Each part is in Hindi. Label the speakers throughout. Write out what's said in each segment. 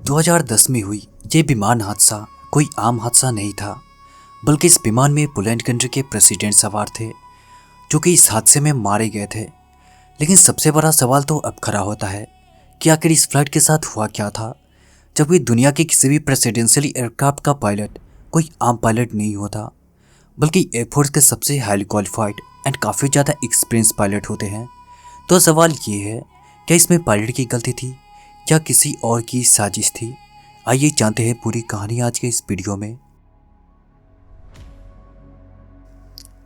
Speaker 1: 2010 में हुई ये विमान हादसा कोई आम हादसा नहीं था, बल्कि इस विमान में पोलैंड कंट्री के प्रेसिडेंट सवार थे जो कि इस हादसे में मारे गए थे। लेकिन सबसे बड़ा सवाल तो अब खड़ा होता है कि आखिर इस फ्लाइट के साथ हुआ क्या था, जबकि दुनिया के किसी भी प्रेसिडेंशियल एयरक्राफ्ट का पायलट कोई आम पायलट नहीं होता, बल्कि एयरफोर्स के सबसे हाईली क्वालिफाइड एंड काफ़ी ज़्यादा एक्सपीरियंस पायलट होते हैं। तो सवाल ये है, क्या इसमें पायलट की गलती थी या किसी और की साजिश थी? आइए जानते हैं पूरी कहानी आज के इस वीडियो में।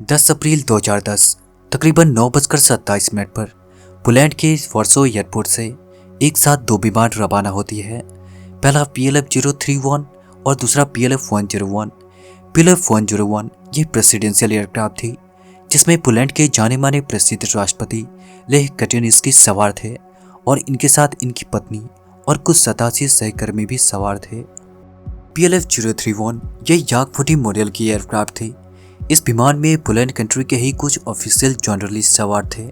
Speaker 1: 10 अप्रैल 2010 तकरीबन 9:27 पर पोलैंड के वार्सो एयरपोर्ट से एक साथ दो विमान रवाना होती है। पहला PLF-031 और दूसरा PLF-101। PLF-101 ये प्रेसिडेंशियल एयरक्राफ्ट थी जिसमें पोलैंड के जाने माने प्रसिद्ध राष्ट्रपति लेह काचिंस्की सवार थे और इनके साथ इनकी पत्नी और कुछ 87 सहकर्मी भी सवार थे। PLF-031 यह याक 40 मॉडल की एयरक्राफ्ट थी। इस विमान में पोलैंड कंट्री के ही कुछ ऑफिशियल जर्नलिस्ट सवार थे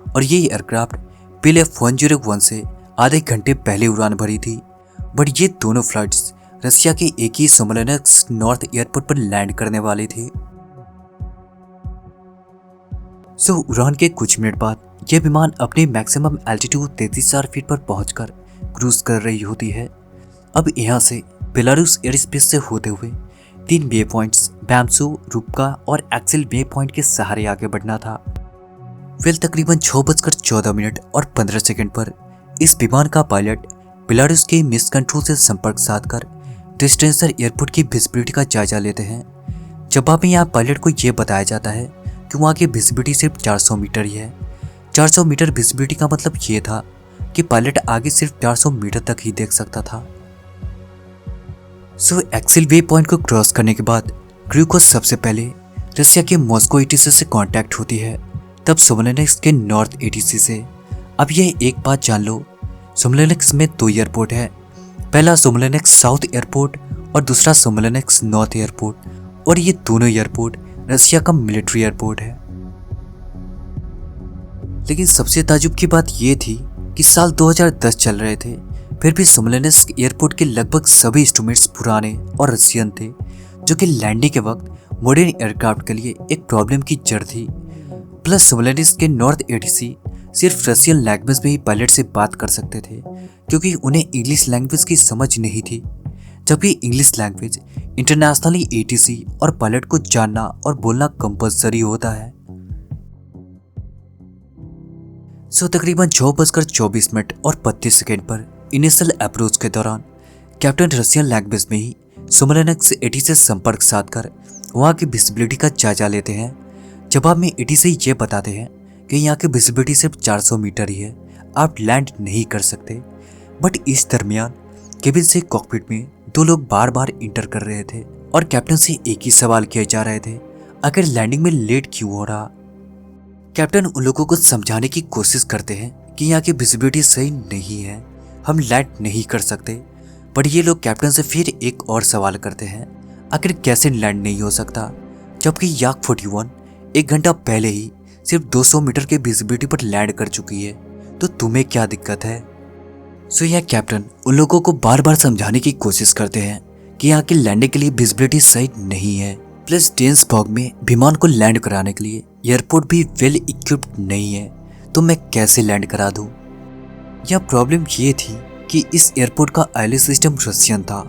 Speaker 1: और ये एयरक्राफ्ट PLF-101 से आधे घंटे पहले उड़ान भरी थी। बट ये दोनों फ्लाइट्स रशिया के एक ही स्मोलेंस्क नॉर्थ एयरपोर्ट पर लैंड करने वाली थी। उड़ान के कुछ मिनट बाद यह विमान अपने मैक्सिमम एल्टीट्यूड 33,000 फीट पर पहुंचकर क्रूज कर रही होती है। अब यहाँ से बेलारूस एयर स्पेस से होते हुए 3 वे पॉइंट्स बैम्सो, रुब्का और एक्सेल वे पॉइंट के सहारे आगे बढ़ना था। तकरीबन 6:14 और 15 सेकंड पर इस विमान का पायलट बेलारूस के मिस कंट्रोल से संपर्क साधकर डिस्टेंसर एयरपोर्ट की विजिबिलिटी का जायजा लेते हैं। जवाब में यहाँ पायलट को यह बताया जाता है कि वहाँ की विजिबिलिटी सिर्फ 400 मीटर ही है। 400 मीटर विजिबिलिटी का मतलब ये था कि पायलट आगे सिर्फ 400 मीटर तक ही देख सकता था। एक्सेल वे पॉइंट को क्रॉस करने के बाद क्रू को सबसे पहले रशिया के मॉस्को ATC से कांटेक्ट होती है, तब स्मोलेंस्क के नॉर्थ ATC से। अब यह एक बात जान लो, स्मोलेंस्क में 2 एयरपोर्ट है। पहला स्मोलेंस्क साउथ एयरपोर्ट और दूसरा स्मोलेंस्क नॉर्थ एयरपोर्ट, और ये दोनों एयरपोर्ट रशिया का मिलिट्री एयरपोर्ट है। लेकिन सबसे ताजुब की बात यह थी कि साल 2010 चल रहे थे, फिर भी स्मोलेंस्क एयरपोर्ट के लगभग सभी इंस्ट्रूमेंट्स पुराने और रशियन थे, जो कि लैंडिंग के वक्त मॉडर्न एयरक्राफ्ट के लिए एक प्रॉब्लम की जड़ थी। प्लस स्मोलेंस्क के नॉर्थ ATC सिर्फ रशियन लैंग्वेज में ही पायलट से बात कर सकते थे, क्योंकि उन्हें इंग्लिश लैंग्वेज की समझ नहीं थी, जबकि इंग्लिश लैंग्वेज इंटरनेशनली ATC और पायलट को जानना और बोलना कंपल्सरी होता है। तकरीबन 6:24 और 32 सेकंड पर इनिशियल अप्रोच के दौरान कैप्टन रशियन लैंग्वेज में ही स्मोलेंस्क ATC से संपर्क साधकर वहाँ की विजिबिलिटी का जायजा लेते हैं। जवाब में ATC ये बताते हैं कि यहाँ की विजिबिलिटी सिर्फ 400 मीटर ही है, आप लैंड नहीं कर सकते। बट इस दरमियान केबिन से कॉकपिट में 2 लोग बार बार इंटर कर रहे थे और कैप्टन से एक ही सवाल किए जा रहे थे, आखिर लैंडिंग में लेट क्यों हो रहा। कैप्टन उन लोगों को समझाने की कोशिश करते हैं कि यहाँ की विजिबिलिटी सही नहीं है, हम लैंड नहीं कर सकते। पर ये लोग कैप्टन से फिर एक और सवाल करते हैं, आखिर कैसे लैंड नहीं हो सकता, जबकि याक 41 1 घंटा पहले ही सिर्फ 200 मीटर के विजिबिलिटी पर लैंड कर चुकी है, तो तुम्हें क्या दिक्कत है। यह कैप्टन उन लोगों को बार बार समझाने की कोशिश करते हैं कि यहाँ की लैंडिंग के लिए विजिबिलिटी सही नहीं है, प्लस डेंस फॉग में विमान को लैंड कराने के लिए एयरपोर्ट भी वेल इक्विप्ड नहीं है, तो मैं कैसे लैंड करा दूं। यह प्रॉब्लम ये थी कि इस एयरपोर्ट का ILS सिस्टम रशियन था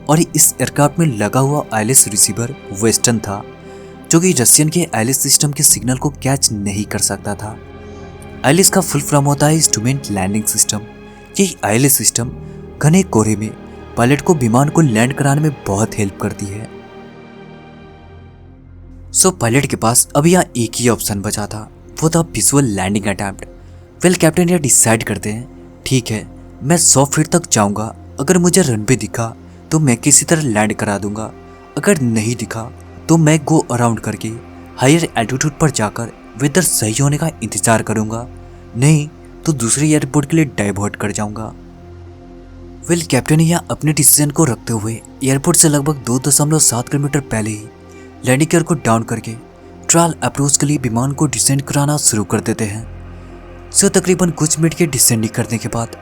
Speaker 1: और इस एयरक्राफ्ट में लगा हुआ ILS रिसीवर वेस्टर्न था, जो कि रशियन के ILS सिस्टम के सिग्नल को कैच नहीं कर सकता था। ILS का फुल फॉर्म होता है इंस्ट्रूमेंट लैंडिंग सिस्टम। यही ILS सिस्टम घने कोहरे में पायलट को विमान को लैंड कराने में बहुत हेल्प करती है। पायलट के पास अब यहाँ एक ही ऑप्शन बचा था, वो था विजुअल लैंडिंग अटेम्प्ट। कैप्टन यह डिसाइड करते हैं, ठीक है मैं 100 फीट तक जाऊंगा, अगर मुझे रनवे दिखा तो मैं किसी तरह लैंड करा दूंगा, अगर नहीं दिखा तो मैं गो अराउंड करके हायर एल्टीट्यूड पर जाकर वेदर सही होने का इंतजार करूंगा, नहीं तो दूसरे एयरपोर्ट के लिए डाइवर्ट कर जाऊंगा। कैप्टन यहाँ अपने डिसीजन को रखते हुए एयरपोर्ट से लगभग 2.7 किलोमीटर पहले ही लैंडिंग गियर को डाउन करके ट्रायल अप्रोच के लिए विमान को डिसेंड कराना शुरू कर देते हैं। तकरीबन कुछ मिनट के डिसेंडिंग करने के बाद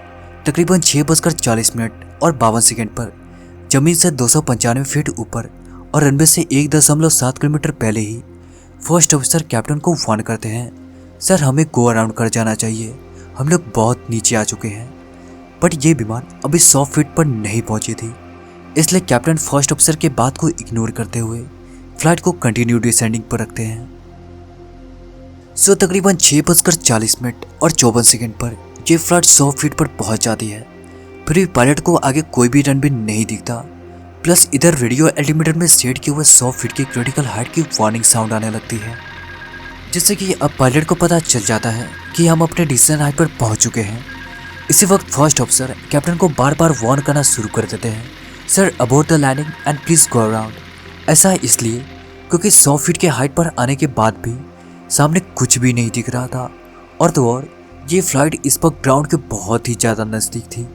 Speaker 1: तकरीबन 6:40 और 52 सेकंड पर जमीन से 295 फीट ऊपर और रनवे से 1.7 किलोमीटर पहले ही फर्स्ट ऑफिसर कैप्टन को वार्न करते हैं, सर हमें गो अराउंड कर जाना चाहिए, हम लोग बहुत नीचे आ चुके हैं। बट ये विमान अभी 100 फीट पर नहीं पहुंची थी, इसलिए कैप्टन फर्स्ट ऑफिसर के बात को इग्नोर करते हुए फ्लाइट को कंटिन्यू डिसेंडिंग पर रखते हैं। सो तकरीबन 6:40 और 54 सेकंड पर ये फ्लाइट 100 फीट पर पहुंच जाती है। फिर भी पायलट को आगे कोई भी रनवे नहीं दिखता। प्लस इधर रेडियो एल्टीमीटर में सेट किए हुए 100 फीट की क्रिटिकल हाइट की वार्निंग साउंड आने लगती है, जिससे कि अब पायलट को पता चल जाता है कि हम अपने डिसीजन हाइट पर पहुंच चुके हैं। इसी वक्त फर्स्ट ऑफिसर कैप्टन को बार बार वार्न करना शुरू कर देते हैं, sir abort the landing and please go around. ऐसा इसलिए क्योंकि 100 फीट के हाइट पर आने के बाद भी सामने कुछ भी नहीं दिख रहा था, और तो और ये फ्लाइट इस वक्त ग्राउंड के बहुत ही ज़्यादा नज़दीक थी।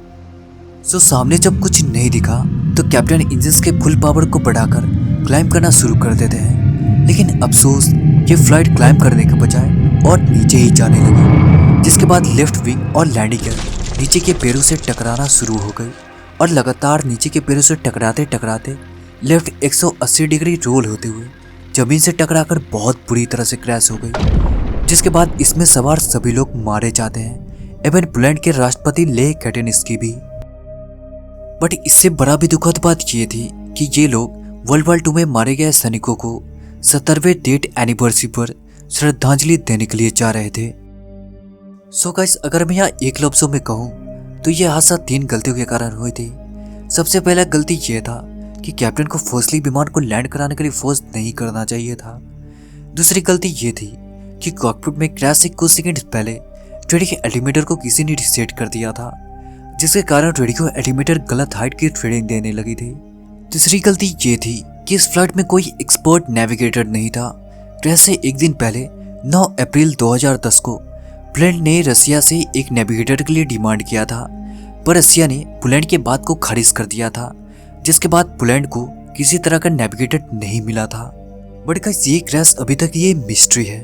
Speaker 1: सो सामने जब कुछ नहीं दिखा तो कैप्टन इंजन्स के फुल पावर को बढ़ाकर क्लाइंब करना शुरू कर देते हैं, लेकिन अफसोस ये फ्लाइट क्लाइंब करने के बजाय और नीचे ही जाने लगी, जिसके बाद लेफ्ट विंग और लैंडिंग गियर नीचे के पैरों से टकराना शुरू हो गई और लगातार नीचे के पैरों से टकराते टकराते लेफ्ट 180 डिग्री रोल होते हुए जमीन से टकराकर बहुत बुरी तरह से क्रैश हो गई, जिसके बाद इसमें सवार सभी लोग मारे जाते हैं, इवन पोलैंड के राष्ट्रपति लेह काचिंस्की भी। बट इससे बड़ा भी दुखद बात ये थी कि ये लोग वर्ल्ड वॉर 2 में मारे गए सैनिकों को 70वें डेट एनिवर्सरी पर श्रद्धांजलि देने के लिए जा रहे थे। सो गाइस, अगर मैं यहाँ एक लफ्जों में कहूँ तो ये हादसा 3 गलतियों के कारण हुई थी। सबसे पहला गलती ये था कि कैप्टन को फोर्सली विमान को लैंड कराने के लिए फोर्स नहीं करना चाहिए था। दूसरी गलती ये थी कि कॉकपिट में क्रैश से कुछ सेकंड पहले रेडियो एल्टीमीटर को किसी ने रीसेट कर दिया था, जिसके कारण रेडियो एल्टीमीटर गलत हाइट की रीडिंग देने लगी थी। तीसरी गलती ये थी कि इस फ्लाइट में कोई एक्सपर्ट नेविगेटर नहीं था। क्रैश से एक दिन पहले 9 अप्रैल 2010 को पोलैंड ने रसिया से एक नेविगेटर के लिए डिमांड किया था, पर रसिया ने पोलैंड के बात को खारिज कर दिया था, जिसके बाद पोलैंड को किसी तरह का नेविगेटर नहीं मिला था। बट गाइस, ये क्रैश अभी तक ये मिस्ट्री है,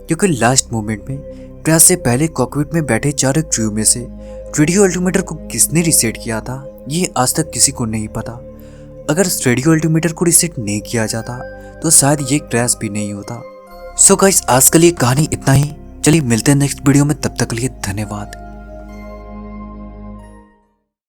Speaker 1: क्योंकि लास्ट मोमेंट में क्रैश से पहले कॉकपिट में बैठे चारों क्रू में से रेडियो अल्टीमीटर को किसने रीसेट किया था, ये आज तक किसी को नहीं पता। अगर रेडियो अल्टीमीटर को रीसेट नहीं किया जाता तो शायद ये क्रैश भी नहीं होता। सो गाइस, आज के लिए कहानी इतना ही। चलिए मिलते हैं नेक्स्ट वीडियो में, तब तक के लिए धन्यवाद।